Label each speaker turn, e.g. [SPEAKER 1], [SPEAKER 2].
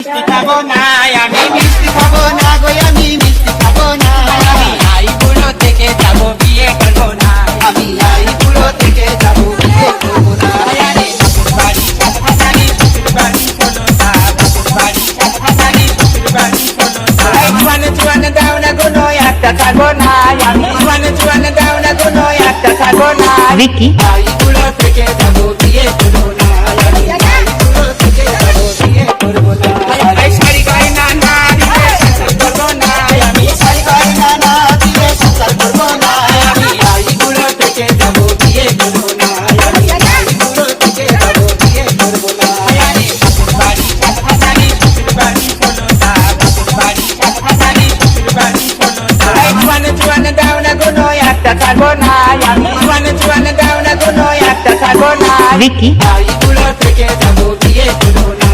[SPEAKER 1] খাবো না আমি মিষ্টি খাবো না গো আমি মিষ্টি খাবো না আমি আইগুলো থেকে যাবো বিয়ে করবো না আমি আইগুলো থেকে যাবো বিয়ে করবো না আরে বাড়ি কাছাকাছি বাড়ি কোনো না বাড়ি কাছাকাছি বাড়ি কোনো না জুয়ান দাও না কোনো একটা খাবো না আমি জুয়ান দাও না কোনো একটা খাবো না
[SPEAKER 2] ভিকি
[SPEAKER 1] আইগুলো থেকে যাবো বিয়ে করবো না আমি আইগুলো থেকে যাবো বিয়ে করবো না শাড়ি গয়না না দিলে সংসার করবো না আমি শাড়ি গয়না না দিলে সংসার করবো না আমি আইগুলো থেকে যাবো বিয়ে করবো না আমি আইগুলো থেকে যাবো বিয়ে করবো না আরে বাড়ি কাছাকাছি বাড়ি কোনো না বাড়ি কাছাকাছি বাড়ি কোনো না জুয়ান দাও না কোনো একটা খাবো না আমি জুয়ান দাও না কোনো একটা খাবো না
[SPEAKER 2] ভিকি
[SPEAKER 1] আইগুলো থেকে যাবো বিয়ে করবো না